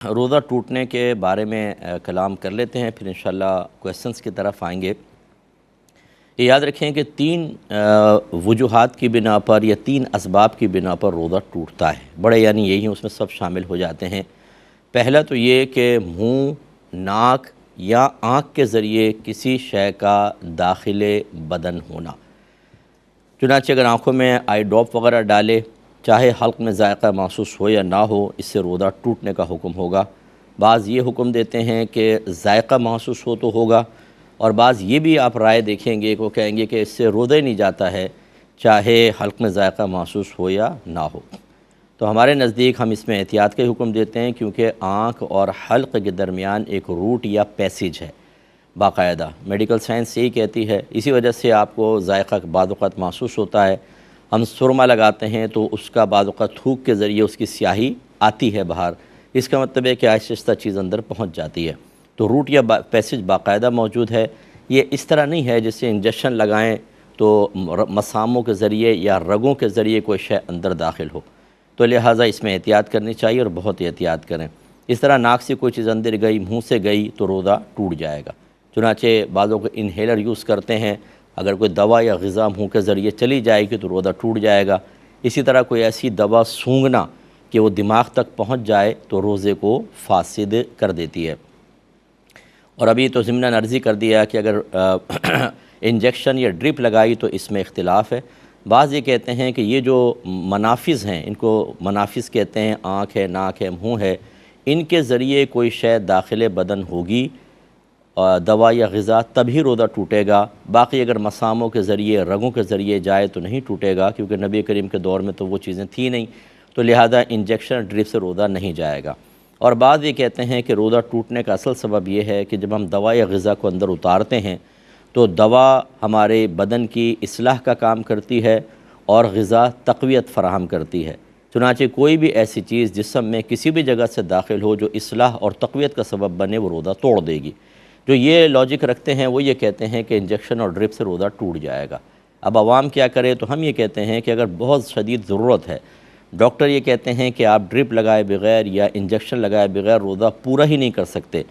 روزہ ٹوٹنے کے بارے میں کلام کر لیتے ہیں، پھر انشاءاللہ کویسچنس کی طرف آئیں گے۔ یہ یاد رکھیں کہ تین وجوہات کی بنا پر یا تین اسباب کی بنا پر روزہ ٹوٹتا ہے، بڑے یعنی یہی اس میں سب شامل ہو جاتے ہیں۔ پہلا تو یہ کہ منہ، ناک یا آنکھ کے ذریعے کسی شے کا داخل بدن ہونا۔ چنانچہ اگر آنکھوں میں آئی ڈراپ وغیرہ ڈالے، چاہے حلق میں ذائقہ محسوس ہو یا نہ ہو، اس سے روزہ ٹوٹنے کا حکم ہوگا۔ بعض یہ حکم دیتے ہیں کہ ذائقہ محسوس ہو تو ہوگا، اور بعض یہ بھی آپ رائے دیکھیں گے کہ وہ کہیں گے کہ اس سے روزہ ہی نہیں جاتا ہے، چاہے حلق میں ذائقہ محسوس ہو یا نہ ہو۔ تو ہمارے نزدیک ہم اس میں احتیاط کا حکم دیتے ہیں، کیونکہ آنکھ اور حلق کے درمیان ایک روٹ یا پیسیج ہے باقاعدہ، میڈیکل سائنس یہی کہتی ہے۔ اسی وجہ سے آپ کو ذائقہ بعض اوقات محسوس ہوتا ہے۔ ہم سرما لگاتے ہیں تو اس کا بعض اوقات تھوک کے ذریعے اس کی سیاہی آتی ہے باہر، اس کا مطلب ہے کہ آہستہ آہستہ چیز اندر پہنچ جاتی ہے۔ تو روٹ یا پیسیج باقاعدہ موجود ہے۔ یہ اس طرح نہیں ہے جیسے انجیکشن لگائیں تو مساموں کے ذریعے یا رگوں کے ذریعے کوئی شے اندر داخل ہو، تو لہٰذا اس میں احتیاط کرنی چاہیے اور بہت احتیاط کریں۔ اس طرح ناک سے کوئی چیز اندر گئی، منہ سے گئی تو روزہ ٹوٹ جائے گا۔ چنانچہ بعضوں کو انہیلر یوز کرتے ہیں، اگر کوئی دوا یا غذا منہ کے ذریعے چلی جائے گی تو روزہ ٹوٹ جائے گا۔ اسی طرح کوئی ایسی دوا سونگھنا کہ وہ دماغ تک پہنچ جائے تو روزے کو فاسد کر دیتی ہے۔ اور ابھی تو ضمناً عرضی کر دیا کہ اگر انجیکشن یا ڈرپ لگائی تو اس میں اختلاف ہے۔ بعض یہ کہتے ہیں کہ یہ جو منافذ ہیں، ان کو منافذ کہتے ہیں، آنکھ ہے، ناک ہے، منہ ہے، ان کے ذریعے کوئی شے داخل بدن ہوگی دوا یا غذا تبھی روزہ ٹوٹے گا۔ باقی اگر مساموں کے ذریعے، رگوں کے ذریعے جائے تو نہیں ٹوٹے گا، کیونکہ نبی کریم کے دور میں تو وہ چیزیں تھیں نہیں، تو لہذا انجیکشن ڈرپ سے روزہ نہیں جائے گا۔ اور بعض یہ کہتے ہیں کہ روزہ ٹوٹنے کا اصل سبب یہ ہے کہ جب ہم دوا یا غذا کو اندر اتارتے ہیں تو دوا ہمارے بدن کی اصلاح کا کام کرتی ہے اور غذا تقویت فراہم کرتی ہے۔ چنانچہ کوئی بھی ایسی چیز جسم میں کسی بھی جگہ سے داخل ہو جو اصلاح اور تقویت کا سبب بنے، وہ روزہ توڑ دے گی۔ جو یہ لاجک رکھتے ہیں وہ یہ کہتے ہیں کہ انجیکشن اور ڈرپ سے روزہ ٹوٹ جائے گا۔ اب عوام کیا کرے؟ تو ہم یہ کہتے ہیں کہ اگر بہت شدید ضرورت ہے، ڈاکٹر یہ کہتے ہیں کہ آپ ڈرپ لگائے بغیر یا انجیکشن لگائے بغیر روزہ پورا ہی نہیں کر سکتے،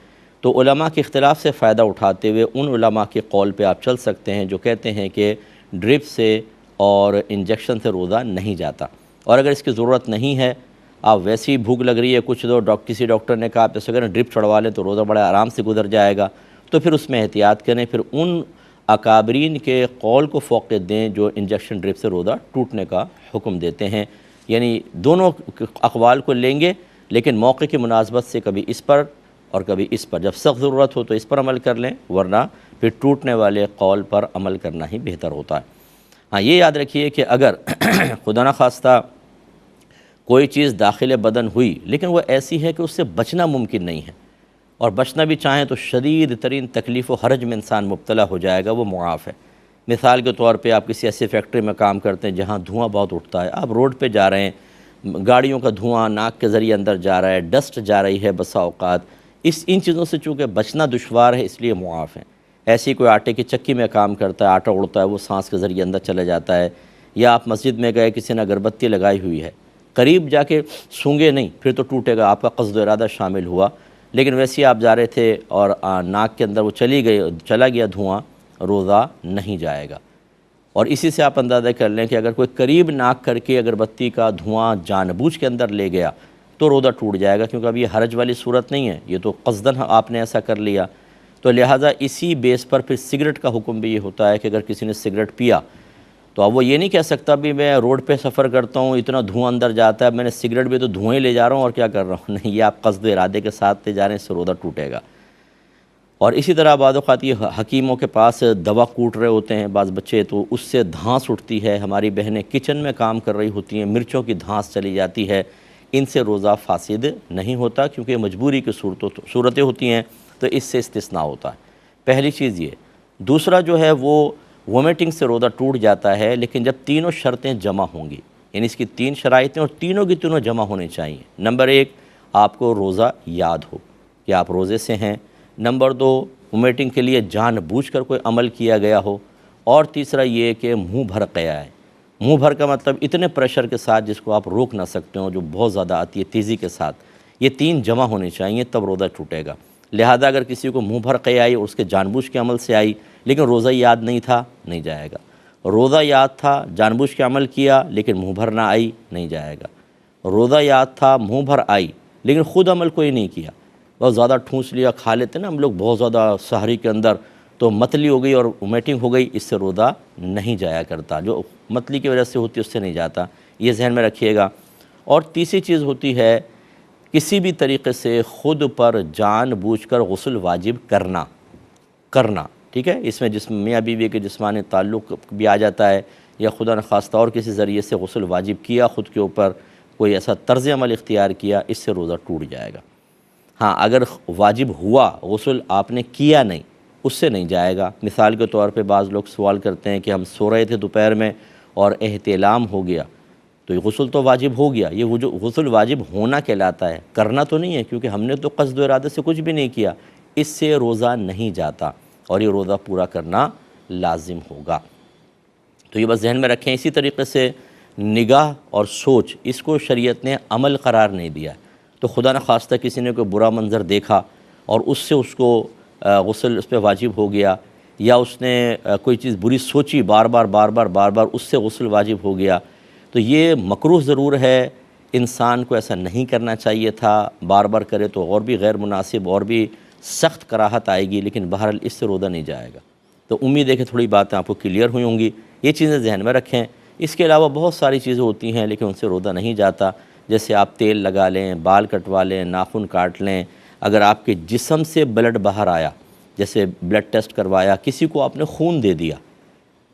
تو علماء کے اختلاف سے فائدہ اٹھاتے ہوئے ان علماء کے قول پہ آپ چل سکتے ہیں جو کہتے ہیں کہ ڈرپ سے اور انجیکشن سے روزہ نہیں جاتا۔ اور اگر اس کی ضرورت نہیں ہے، آپ ویسی بھوک لگ رہی ہے، کچھ کسی ڈاکٹر نے کہا آپ اس اگر ڈرپ چڑھوا لیں تو روزہ بڑے آرام سے گزر جائے گا، تو پھر اس میں احتیاط کریں، پھر ان اکابرین کے قول کو فوقیت دیں جو انجیکشن ڈرپ سے روزہ ٹوٹنے کا حکم دیتے ہیں۔ یعنی دونوں اقوال کو لیں گے، لیکن موقع کی مناسبت سے کبھی اس پر اور کبھی اس پر، جب سخت ضرورت ہو تو اس پر عمل کر لیں، ورنہ پھر ٹوٹنے والے قول پر عمل کرنا ہی بہتر ہوتا ہے۔ ہاں یہ یاد رکھیے کہ اگر خدا نخواستہ کوئی چیز داخل بدن ہوئی لیکن وہ ایسی ہے کہ اس سے بچنا ممکن نہیں ہے، اور بچنا بھی چاہیں تو شدید ترین تکلیف و حرج میں انسان مبتلا ہو جائے گا، وہ معاف ہے۔ مثال کے طور پہ آپ کسی ایسی فیکٹری میں کام کرتے ہیں جہاں دھواں بہت اٹھتا ہے، آپ روڈ پہ جا رہے ہیں، گاڑیوں کا دھواں ناک کے ذریعے اندر جا رہا ہے، ڈسٹ جا رہی ہے بسا اوقات، ان چیزوں سے چونکہ بچنا دشوار ہے، اس لیے معاف ہیں۔ ایسی کوئی آٹے کی چکی میں کام کرتا ہے، آٹا اڑتا ہے، وہ سانس کے ذریعے اندر چلا جاتا ہے، یا آپ مسجد میں گئے، کسی نے اگربتی لگائی ہوئی ہے، قریب جا کے سونگے نہیں، پھر تو ٹوٹے گا، آپ کا قصد و ارادہ شامل ہوا، لیکن ویسے آپ جا رہے تھے اور ناک کے اندر وہ چلا گیا دھواں، روزہ نہیں جائے گا۔ اور اسی سے آپ اندازہ کر لیں کہ اگر کوئی قریب ناک کر کے اگربتی کا دھواں جان بوجھ کے اندر لے گیا تو روزہ ٹوٹ جائے گا، کیونکہ اب یہ حرج والی صورت نہیں ہے، یہ تو قصداً آپ نے ایسا کر لیا۔ تو لہٰذا اسی بیس پر پھر سگریٹ کا حکم بھی یہ ہوتا ہے کہ اگر کسی نے سگریٹ پیا تو اب وہ یہ نہیں کہہ سکتا بھی میں روڈ پہ سفر کرتا ہوں، اتنا دھواں اندر جاتا ہے، میں نے سگریٹ بھی تو دھوئیں ہی لے جا رہا ہوں اور کیا کر رہا ہوں، نہیں، یہ آپ قصد ارادے کے ساتھ لے جا رہے ہیں، اس سے روزہ ٹوٹے گا۔ اور اسی طرح بعض اوقات یہ حکیموں کے پاس دوا کوٹ رہے ہوتے ہیں بعض بچے، تو اس سے دھانس اٹھتی ہے، ہماری بہنیں کچن میں کام کر رہی ہوتی ہیں، مرچوں کی دھانس چلی جاتی ہے، ان سے روزہ فاسد نہیں ہوتا، کیونکہ مجبوری کی صورتیں ہوتی ہیں تو اس سے استثناء ہوتا ہے۔ پہلی چیز یہ۔ دوسرا جو ہے وہ وومیٹنگ سے روزہ ٹوٹ جاتا ہے، لیکن جب تینوں شرطیں جمع ہوں گی، یعنی اس کی تین شرائطیں اور تینوں کی تینوں جمع ہونے چاہیے۔ نمبر ایک، آپ کو روزہ یاد ہو کہ آپ روزے سے ہیں۔ نمبر دو، وومیٹنگ کے لیے جان بوجھ کر کوئی عمل کیا گیا ہو۔ اور تیسرا یہ کہ منہ بھر قیا ہے۔ منہ بھر کا مطلب اتنے پریشر کے ساتھ جس کو آپ روک نہ سکتے ہو، جو بہت زیادہ آتی ہے تیزی کے ساتھ، یہ تین جمع ہونے چاہیے تب روزہ ٹوٹے گا۔ لہذا اگر کسی کو منہ بھر قے آئی اور اس کے جان بوجھ کے عمل سے آئی لیکن روزہ یاد نہیں تھا، نہیں جائے گا۔ روزہ یاد تھا، جان بوجھ کے عمل کیا لیکن منہ بھر نہ آئی، نہیں جائے گا۔ روزہ یاد تھا، منہ بھر آئی لیکن خود عمل کوئی نہیں کیا، بہت زیادہ ٹھونس لیا، کھا لیتے نا ہم لوگ بہت زیادہ سحری کے اندر، تو متلی ہو گئی اور ومیٹنگ ہو گئی، اس سے روزہ نہیں جایا کرتا، جو متلی کی وجہ سے ہوتی ہے اس سے نہیں جاتا، یہ ذہن میں رکھیے گا۔ اور تیسری چیز ہوتی ہے کسی بھی طریقے سے خود پر جان بوجھ کر غسل واجب کرنا، ٹھیک ہے، اس میں میاں بیوی کے جسمانی تعلق بھی آ جاتا ہے، یا خدا نخواستہ اور کسی ذریعے سے غسل واجب کیا خود کے اوپر، کوئی ایسا طرز عمل اختیار کیا، اس سے روزہ ٹوٹ جائے گا۔ ہاں اگر واجب ہوا غسل آپ نے کیا نہیں، اس سے نہیں جائے گا۔ مثال کے طور پہ بعض لوگ سوال کرتے ہیں کہ ہم سو رہے تھے دوپہر میں اور احتلام ہو گیا، تو یہ غسل تو واجب ہو گیا، یہ غسل واجب ہونا کہلاتا ہے، کرنا تو نہیں ہے، کیونکہ ہم نے تو قصد و ارادے سے کچھ بھی نہیں کیا، اس سے روزہ نہیں جاتا اور یہ روزہ پورا کرنا لازم ہوگا۔ تو یہ بس ذہن میں رکھیں۔ اسی طریقے سے نگاہ اور سوچ، اس کو شریعت نے عمل قرار نہیں دیا، تو خدا نخواستہ کسی نے کوئی برا منظر دیکھا اور اس سے اس کو غسل اس پہ واجب ہو گیا، یا اس نے کوئی چیز بری سوچی بار بار اس سے غسل واجب ہو گیا، تو یہ مکروہ ضرور ہے، انسان کو ایسا نہیں کرنا چاہیے تھا، بار بار کرے تو اور بھی غیر مناسب اور بھی سخت کراہت آئے گی، لیکن بہرحال اس سے روزہ نہیں جائے گا۔ تو امید ہے کہ تھوڑی باتیں آپ کو کلیئر ہوئی ہوں گی، یہ چیزیں ذہن میں رکھیں۔ اس کے علاوہ بہت ساری چیزیں ہوتی ہیں لیکن ان سے روزہ نہیں جاتا، جیسے آپ تیل لگا لیں، بال کٹوا لیں، ناخن کاٹ لیں، اگر آپ کے جسم سے بلڈ باہر آیا، جیسے بلڈ ٹیسٹ کروایا، کسی کو آپ نے خون دے دیا،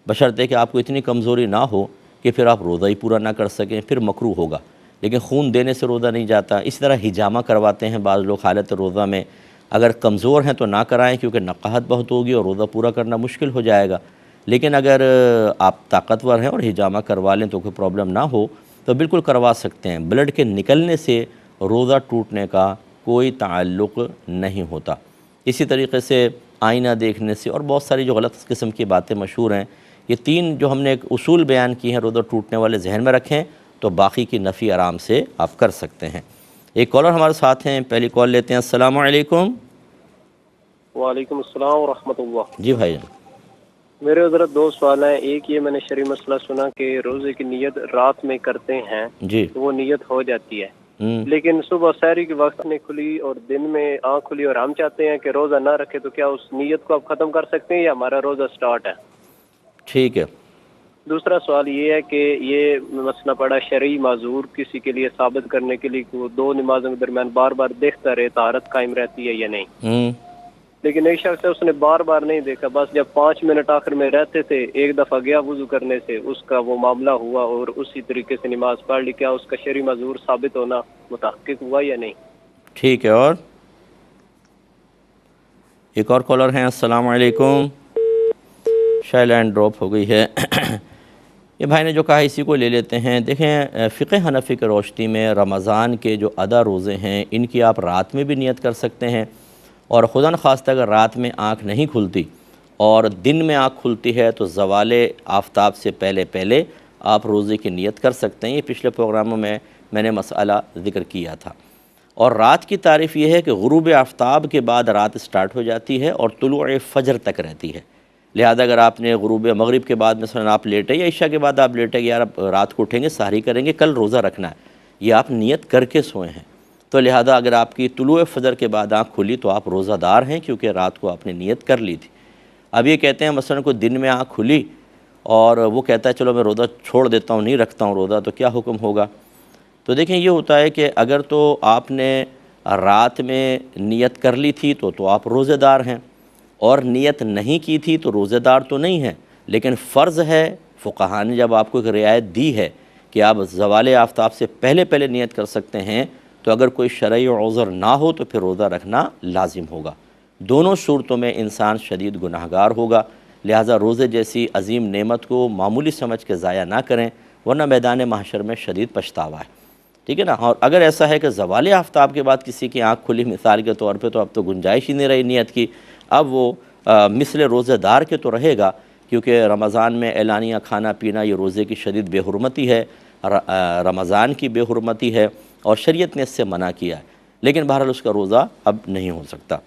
بشرطے کہ آپ کو اتنی کمزوری نہ ہو کہ پھر آپ روزہ ہی پورا نہ کر سکیں، پھر مکروہ ہوگا، لیکن خون دینے سے روزہ نہیں جاتا۔ اس طرح ہجامہ کرواتے ہیں بعض لوگ حالت روزہ میں، اگر کمزور ہیں تو نہ کرائیں کیونکہ نقاہت بہت ہوگی اور روزہ پورا کرنا مشکل ہو جائے گا، لیکن اگر آپ طاقتور ہیں اور ہجامہ کروا لیں تو کوئی پرابلم نہ ہو تو بالکل کروا سکتے ہیں۔ بلڈ کے نکلنے سے روزہ ٹوٹنے کا کوئی تعلق نہیں ہوتا۔ اسی طریقے سے آئینہ دیکھنے سے اور بہت ساری جو غلط قسم کی باتیں مشہور ہیں، یہ تین جو ہم نے ایک اصول بیان کی ہیں روزہ ٹوٹنے والے، ذہن میں رکھیں تو باقی کی نفی آرام سے آپ کر سکتے ہیں۔ ایک کالر ہمارے ساتھ ہیں، پہلی کال لیتے ہیں۔ السلام علیکم۔ وعلیکم السلام ورحمۃ اللہ۔ جی بھائی جان۔ میرے حضرت دو سوال ہیں، ایک یہ میں نے شرعی مسئلہ سنا کہ روزے کی نیت رات میں کرتے ہیں جی تو وہ نیت ہو جاتی ہے، لیکن صبح سحری کے وقت نہیں کھلی اور دن میں آنکھ کھلی اور ہم چاہتے ہیں کہ روزہ نہ رکھے، تو کیا اس نیت کو آپ ختم کر سکتے ہیں یا ہمارا روزہ سٹارٹ ہے؟ ٹھیک ہے۔ دوسرا سوال یہ ہے کہ یہ مسئلہ پڑا شرعی معذور کسی کے لیے ثابت کرنے کے لیے کہ وہ دو نمازوں کے درمیان بار بار دیکھتا رہے طہارت قائم رہتی ہے یا نہیں، لیکن ایک شخص ہے اس نے بار بار نہیں دیکھا، بس جب 5 منٹ آخر میں رہتے تھے ایک دفعہ گیا وضو کرنے سے، اس کا وہ معاملہ ہوا اور اسی طریقے سے نماز پڑھ لی، کیا اس کا شرعی معذور ثابت ہونا متحقق ہوا یا نہیں؟ ٹھیک ہے۔ اور ایک اور کالر ہیں۔ السلام علیکم۔ شاید لائن ڈراپ ہو گئی ہے۔ یہ بھائی نے جو کہا اسی کو لے لیتے ہیں۔ دیکھیں فقہ حنفی کے روشنی میں رمضان کے جو ادا روزے ہیں ان کی آپ رات میں بھی نیت کر سکتے ہیں، اور خدا نخواستہ اگر رات میں آنکھ نہیں کھلتی اور دن میں آنکھ کھلتی ہے تو زوال آفتاب سے پہلے آپ روزے کی نیت کر سکتے ہیں۔ یہ پچھلے پروگراموں میں نے مسئلہ ذکر کیا تھا۔ اور رات کی تعریف یہ ہے کہ غروب آفتاب کے بعد رات سٹارٹ ہو جاتی ہے اور طلوع فجر تک رہتی ہے، لہذا اگر آپ نے غروب مغرب کے بعد مثلا آپ لیٹے یا عشاء کے بعد آپ لیٹے کہ یار اب رات کو اٹھیں گے سحری کریں گے کل روزہ رکھنا ہے، یہ آپ نیت کر کے سوئے ہیں، تو لہذا اگر آپ کی طلوع فجر کے بعد آنکھ کھلی تو آپ روزہ دار ہیں کیونکہ رات کو آپ نے نیت کر لی تھی۔ اب یہ کہتے ہیں مثلا کوئی دن میں آنکھ کھلی اور وہ کہتا ہے چلو میں روزہ چھوڑ دیتا ہوں، نہیں رکھتا ہوں روزہ، تو کیا حکم ہوگا؟ تو دیکھیں یہ ہوتا ہے کہ اگر تو آپ نے رات میں نیت کر لی تھی تو آپ روزے دار ہیں، اور نیت نہیں کی تھی تو روزے دار تو نہیں ہیں، لیکن فرض ہے، فقہاء نے جب آپ کو ایک رعایت دی ہے کہ آپ زوال آفتاب سے پہلے نیت کر سکتے ہیں، تو اگر کوئی شرعی عذر نہ ہو تو پھر روزہ رکھنا لازم ہوگا۔ دونوں صورتوں میں انسان شدید گناہگار ہوگا، لہٰذا روزے جیسی عظیم نعمت کو معمولی سمجھ کے ضائع نہ کریں ورنہ میدان محشر میں شدید پچھتاوا ہے، ٹھیک ہے نا۔ اور اگر ایسا ہے کہ زوال آفتاب کے بعد کسی کی آنکھ کھلی مثال کے طور پہ، تو اب تو گنجائش ہی نہیں رہی نیت کی، اب وہ مثل روزہ دار کے تو رہے گا، کیونکہ رمضان میں اعلانیہ کھانا پینا یہ روزے کی شدید بے حرمتی ہے، رمضان کی بے حرمتی ہے اور شریعت نے اس سے منع کیا ہے، لیکن بہرحال اس کا روزہ اب نہیں ہو سکتا.